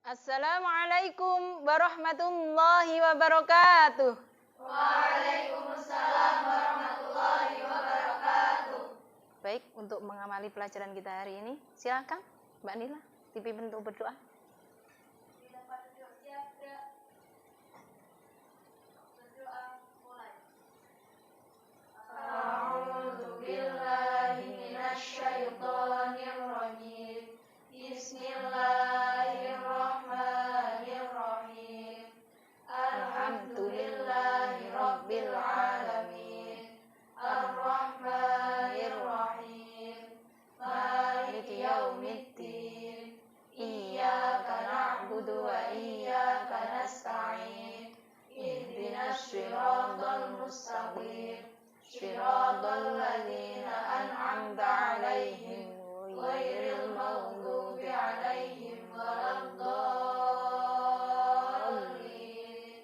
Assalamualaikum warahmatullahi wabarakatuh. Waalaikumsalam warahmatullahi wabarakatuh. Baik, untuk mengawali pelajaran kita hari ini, silakan Mbak Nila dipimpin untuk berdoa. A'udzu billahi minasy syaithanir rajim. Bismillahirrahmanirrahim. Alhamdulillahi rabbil alamin. Ar-Rahmanir Rahim. Maliki yaumiddin. Iyyaka na'budu wa iyyaka nasta'in. Ihdinas siratal mustaqim. Shiratal ladzina an'amta 'alaihim ghairil maghdubi 'alaihim waladdallin.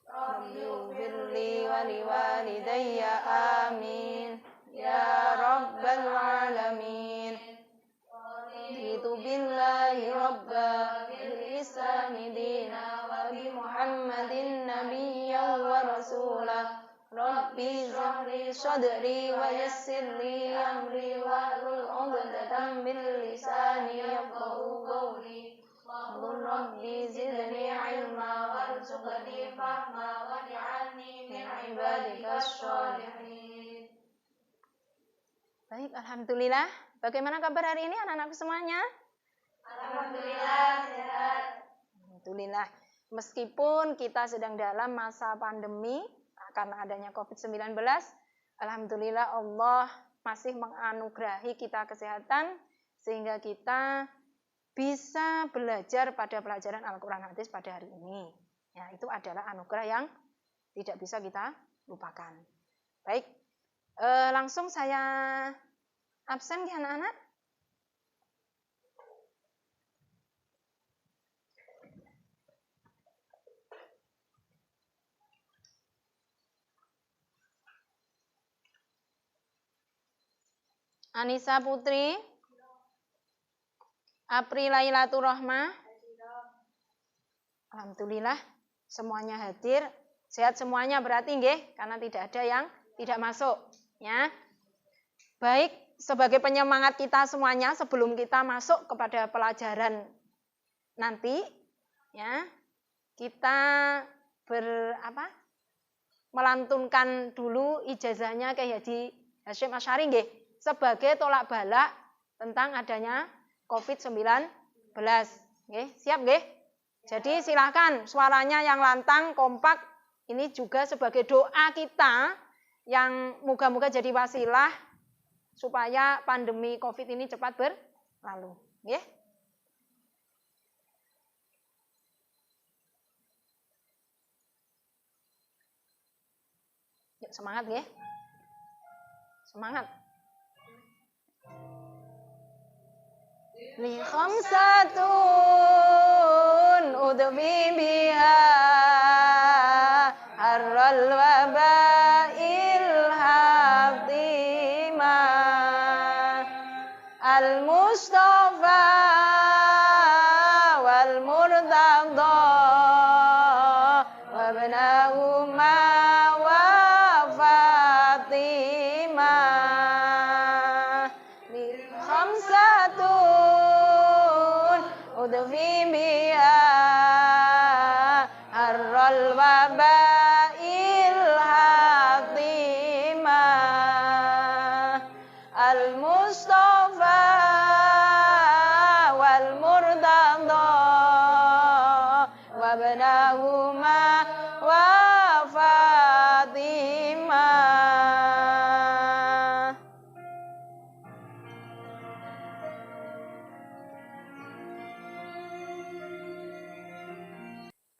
Rabbi ighfirli wa liwalidayya amin ya rabbal alamin. Raditu billahi rabba bil islami dina wa bi Muhammadin nabiyyan wa rasulah. Rabbi shrahli sadri wa yassirli amri wahlul 'uqdatam min lisani yafqahu qawli. Qul rabbi zidni 'ilma warzuqni fahma waj'alni min 'ibadikas shalihin. Baik, alhamdulillah. Bagaimana kabar hari ini anak-anakku semuanya? Alhamdulillah sehat. Alhamdulillah. Meskipun kita sedang dalam masa pandemi karena adanya COVID-19, alhamdulillah Allah masih menganugerahi kita kesehatan sehingga kita bisa belajar pada pelajaran Al-Quran Hadis pada hari ini. Ya, itu adalah anugerah yang tidak bisa kita lupakan. Baik, langsung saya absen ya anak-anak. Anissa Putri, Apri Lailatul Rahmah. Alhamdulillah semuanya hadir, sehat semuanya berarti nggih, karena tidak ada yang tidak masuk, ya. Baik, sebagai penyemangat kita semuanya sebelum kita masuk kepada pelajaran nanti, ya. Kita melantunkan dulu ijazahnya Kyai Haji Hasyim Asy'ari nggih, sebagai tolak balak tentang adanya COVID-19. Nggih, siap nggih? Jadi silakan suaranya yang lantang, kompak. Ini juga sebagai doa kita yang moga-moga jadi wasilah supaya pandemi COVID ini cepat berlalu. Nggih? Yuk semangat nggih. Semangat. Li khamsatun udbi biha harral wabail hatima al mustafa wal murtada wa ibnahuma wa fatima li khamsatun udfi biha harral wabail hatima al mustafa wal murtada wa ibnahuma wa fatima.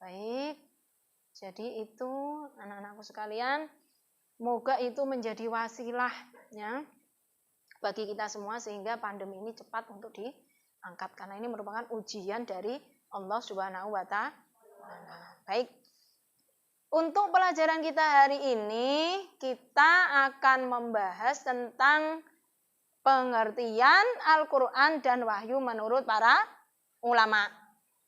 Baik, jadi itu anak-anakku sekalian, moga itu menjadi wasilah ya bagi kita semua sehingga pandemi ini cepat untuk diangkat karena ini merupakan ujian dari Allah Subhanahu wa Ta'ala. Baik. Untuk pelajaran kita hari ini kita akan membahas tentang pengertian Al-Qur'an dan wahyu menurut para ulama.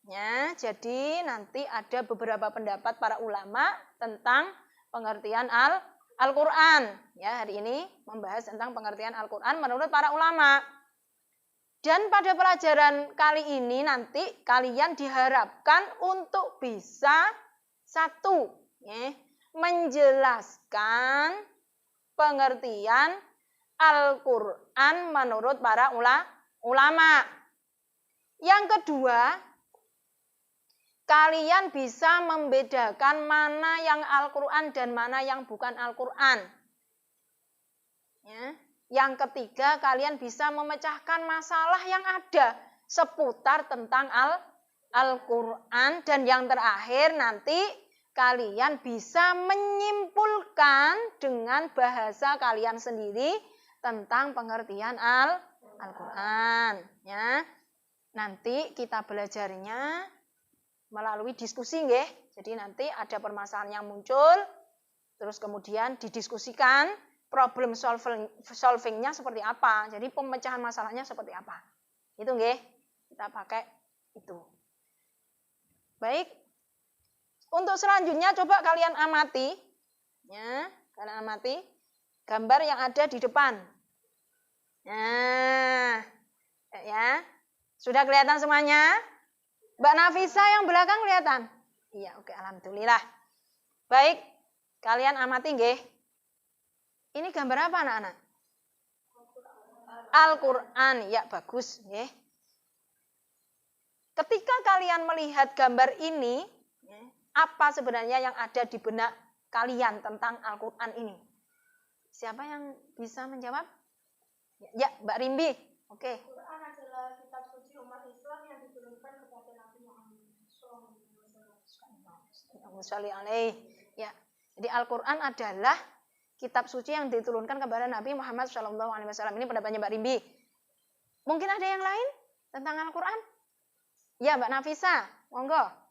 Ya, jadi nanti ada beberapa pendapat para ulama tentang pengertian Al-Quran. Ya, hari ini membahas tentang pengertian Al-Quran menurut para ulama. Dan pada pelajaran kali ini nanti kalian diharapkan untuk bisa satu, ya, menjelaskan pengertian Al-Quran menurut para ulama. Yang kedua, kalian bisa membedakan mana yang Al-Quran dan mana yang bukan Al-Quran. Ya. Yang ketiga, kalian bisa memecahkan masalah yang ada seputar tentang Al-Quran. Dan yang terakhir nanti kalian bisa menyimpulkan dengan bahasa kalian sendiri tentang pengertian Al-Quran. Ya. Nanti kita belajarnya melalui diskusi, nggih. Jadi nanti ada permasalahan yang muncul, terus kemudian didiskusikan problem solvingnya seperti apa. Jadi pemecahan masalahnya seperti apa. Itu nggih. Kita pakai itu. Baik. Untuk selanjutnya coba kalian amati, ya, kalian amati gambar yang ada di depan. Nah, ya, sudah kelihatan semuanya? Mbak Nafisa yang belakang kelihatan? Iya, oke, alhamdulillah. Baik, kalian amati nggih. Ini gambar apa anak-anak? Al-Quran, ya bagus nggih. Ketika kalian melihat gambar ini, apa sebenarnya yang ada di benak kalian tentang Al-Quran ini? Siapa yang bisa menjawab? Ya, Mbak Rimbi. Oke. Al-Quran adalah kitab suci umat Islam yang diturunkan kepada Nabi Muhammad SAW. Ya, jadi Al-Quran adalah kitab suci yang diturunkan kepada Nabi Muhammad SAW. Ini pendapatnya Mbak Rimbi. Mungkin ada yang lain tentang Al-Quran? Ya, Mbak Nafisa, monggo.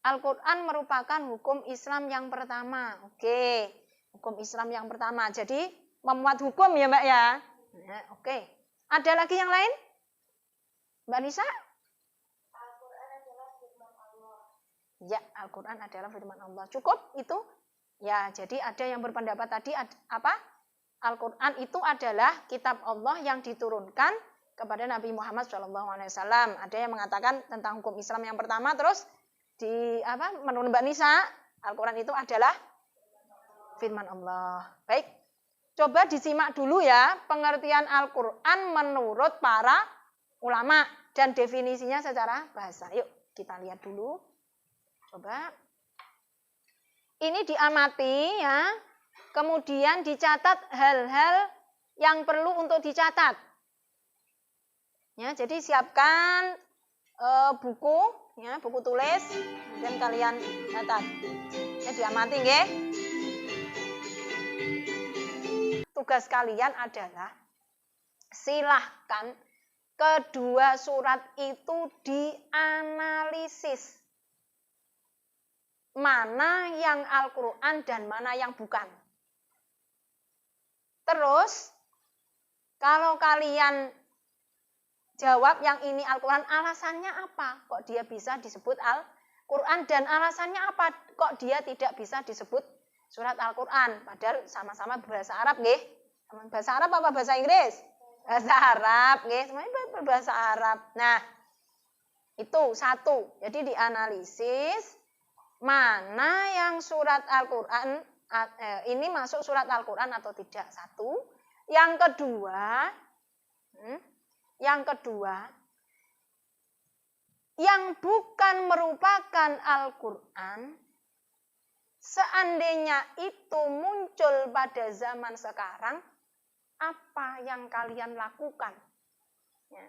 Al-Quran merupakan hukum Islam yang pertama. Oke, hukum Islam yang pertama. Jadi memuat hukum ya Mbak ya. Nah, oke. Ada lagi yang lain? Mbak Nisa? Al-Quran adalah firman Allah. Ya, Al-Quran adalah firman Allah. Cukup itu? Ya, jadi ada yang berpendapat tadi apa? Al-Quran itu adalah kitab Allah yang diturunkan kepada Nabi Muhammad SAW. Ada yang mengatakan tentang hukum Islam yang pertama, terus menurut Mbak Nisa, Al-Quran itu adalah firman Allah. Baik, coba disimak dulu ya pengertian Al-Quran menurut para ulama dan definisinya secara bahasa. Yuk kita lihat dulu. Coba. Ini diamati ya. Kemudian dicatat hal-hal yang perlu untuk dicatat. Ya, jadi siapkan buku, ya, buku tulis, dan kalian catat. Ya, diamati nggih. Tugas kalian adalah silahkan kedua surat itu dianalisis. Mana yang Al-Quran dan mana yang bukan. Terus, kalau kalian jawab yang ini Al-Quran, alasannya apa? Kok dia bisa disebut Al-Quran? Dan alasannya apa? Kok dia tidak bisa disebut surat Al-Quran? Padahal sama-sama bahasa Arab, nggih. Bahasa Arab apa bahasa Inggris? Bahasa Arab, nggih. Semuanya berbahasa Arab. Nah, itu satu. Jadi dianalisis mana yang surat Al-Quran ini masuk surat Al-Quran atau tidak. Satu. Yang kedua, yang bukan merupakan Al-Quran, seandainya itu muncul pada zaman sekarang, apa yang kalian lakukan? Ya.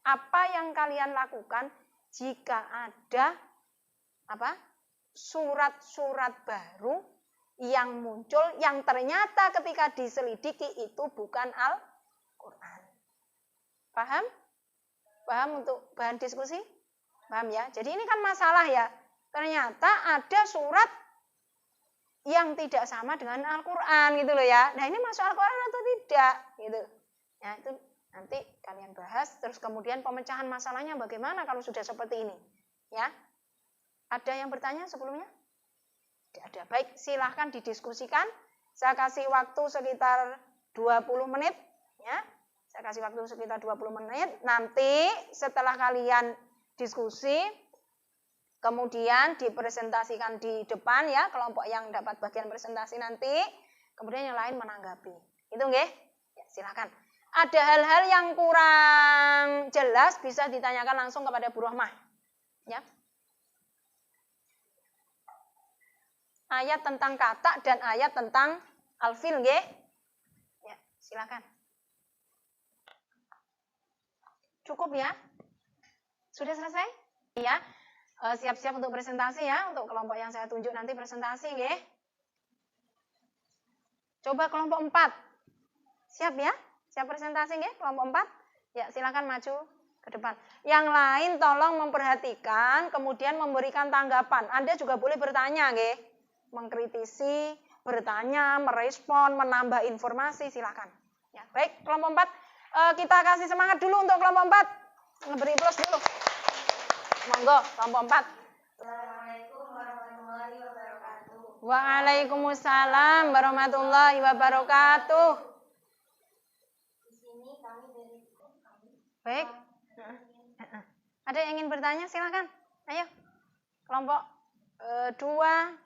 Apa yang kalian lakukan jika ada surat-surat baru yang muncul yang ternyata ketika diselidiki itu bukan Al-Quran? Paham? Paham untuk bahan diskusi? Paham ya? Jadi ini kan masalah ya. Ternyata ada surat yang tidak sama dengan Al-Quran gitu loh ya. Nah ini masuk Al-Quran atau tidak? Gitu. Ya itu Nanti kalian bahas, terus kemudian pemecahan masalahnya bagaimana kalau sudah seperti ini. Ya. Ada yang bertanya sebelumnya? Tidak ada. Baik, silahkan didiskusikan. Saya kasih waktu sekitar 20 menit. Ya. Saya kasih waktu sekitar 20 menit. Nanti setelah kalian diskusi, kemudian dipresentasikan di depan ya, kelompok yang dapat bagian presentasi nanti, kemudian yang lain menanggapi. Itu nggih? Ya, silakan. Ada hal-hal yang kurang jelas bisa ditanyakan langsung kepada Bu Rohmah. Ya. Ayat tentang kata dan ayat tentang alfil nggih? Ya, silakan. Cukup ya? Sudah selesai? Iya. Siap-siap untuk presentasi ya, untuk kelompok yang saya tunjuk nanti presentasi nggih. Coba kelompok 4. Siap ya? Siap presentasi nggih kelompok 4? Ya, silakan maju ke depan. Yang lain tolong memperhatikan kemudian memberikan tanggapan. Anda juga boleh bertanya nggih. Mengkritisi, bertanya, merespon, menambah informasi silakan. Ya, baik kelompok 4 kita kasih semangat dulu untuk kelompok 4. Beri plus dulu. Monggo, kelompok 4. Assalamualaikum warahmatullahi wabarakatuh. Waalaikumsalam warahmatullahi wabarakatuh. Di sini kami dari kami. Baik. Ada yang ingin bertanya? Silakan. Ayo. Kelompok 2, 1,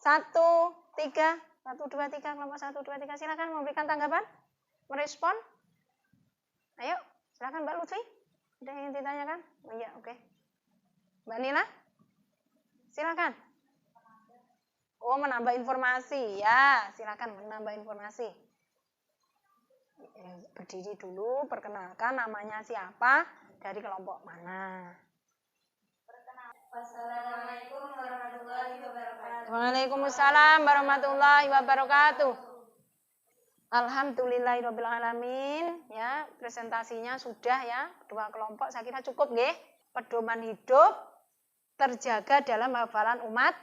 3. 1, 2, 3. Kelompok 1, 2, 3. Silakan memberikan tanggapan. Merespon. Ayo. Silakan Mbak Lutfi. Ada yang ditanyakan? Oh, iya, oke. Mbak Nila? Silakan. Oh, menambah informasi. Ya, silakan menambah informasi. Berdiri dulu, perkenalkan namanya siapa, dari kelompok mana. Wassalamualaikum warahmatullahi wabarakatuh. Waalaikumsalam warahmatullahi wabarakatuh. Alhamdulillahirrabbilalamin. Ya, presentasinya sudah ya, 2 kelompok saya kira cukup nggih. Pedoman hidup terjaga dalam hafalan umat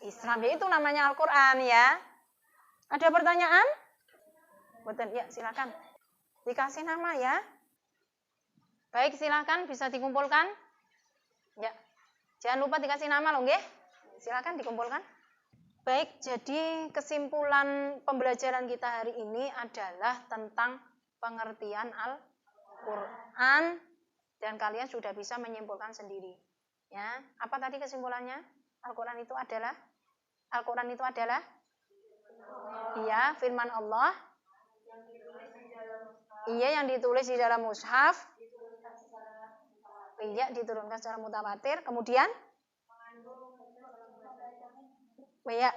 Islam. Ya, itu namanya Al-Qur'an ya. Ada pertanyaan? Betul, ya silakan. Dikasih nama ya. Baik, silakan bisa dikumpulkan. Ya. Jangan lupa dikasih nama loh nggih. Silakan dikumpulkan. Baik, jadi kesimpulan pembelajaran kita hari ini adalah tentang pengertian Al-Qur'an dan kalian sudah bisa menyimpulkan sendiri. Ya, apa tadi kesimpulannya? Al-Qur'an itu adalah iya, firman Allah. Iya, yang ditulis di dalam mushaf. Iya, diturunkan secara mutawatir. Kemudian ya,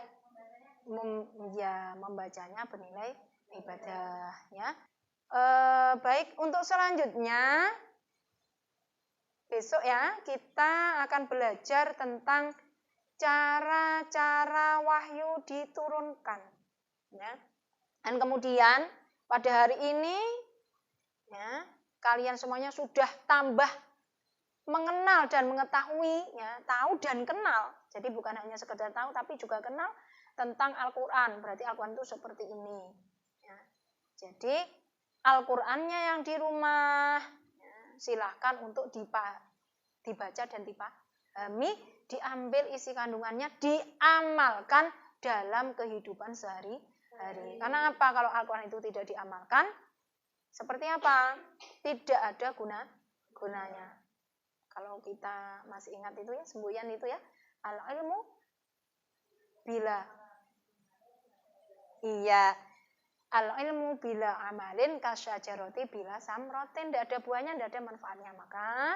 membacanya bernilai ibadah ya. Baik, untuk selanjutnya besok ya kita akan belajar tentang cara-cara wahyu diturunkan ya. Dan kemudian pada hari ini ya, kalian semuanya sudah tambah mengenal dan mengetahui ya, tahu dan kenal. Jadi bukan hanya sekedar tahu tapi juga kenal tentang Al-Qur'an. Berarti Al-Qur'an itu seperti ini ya. Jadi Al-Qur'annya yang di rumah ya, silahkan untuk dibaca dan dipahami, diambil isi kandungannya, diamalkan dalam kehidupan sehari-hari. Karena apa? Kalau Al-Qur'an itu tidak diamalkan, seperti apa? Tidak ada gunanya. Kalau kita masih ingat itu ya, semboyan itu ya, al-ilmu bila al-ilmu bila amalin kasyajaroti bila samrotin, tidak ada buahnya, tidak ada manfaatnya. Maka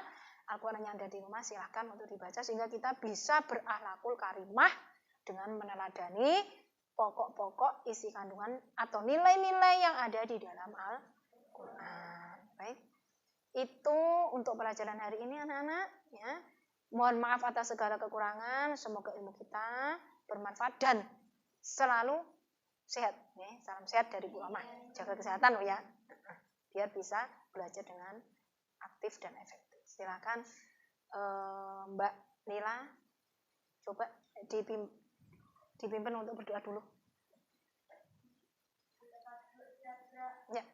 Al-Qur'an yang ada di rumah silahkan untuk dibaca sehingga kita bisa berakhlakul karimah dengan meneladani pokok-pokok isi kandungan atau nilai-nilai yang ada di dalam Al-Qur'an. Baik. Itu untuk pelajaran hari ini anak-anak ya. Mohon maaf atas segala kekurangan, semoga ilmu kita bermanfaat dan selalu sehat ya. Salam sehat dari Bu Amah. Jaga kesehatan ya. Biar bisa belajar dengan aktif dan efektif. Silakan Mbak Nila coba dipimpin untuk berdoa dulu. Ya.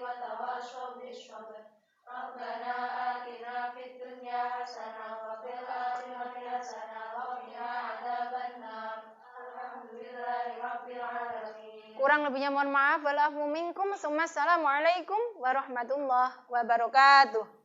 وتواصوا بالصبر ربنا آتنا في الدنيا حسنة وفي الآخرة حسنة وقنا عذاب النار الحمد لله رب العالمين. Kurang lebihnya mohon maaf. Walafu minkum. Assalamualaikum warahmatullahi wabarakatuh.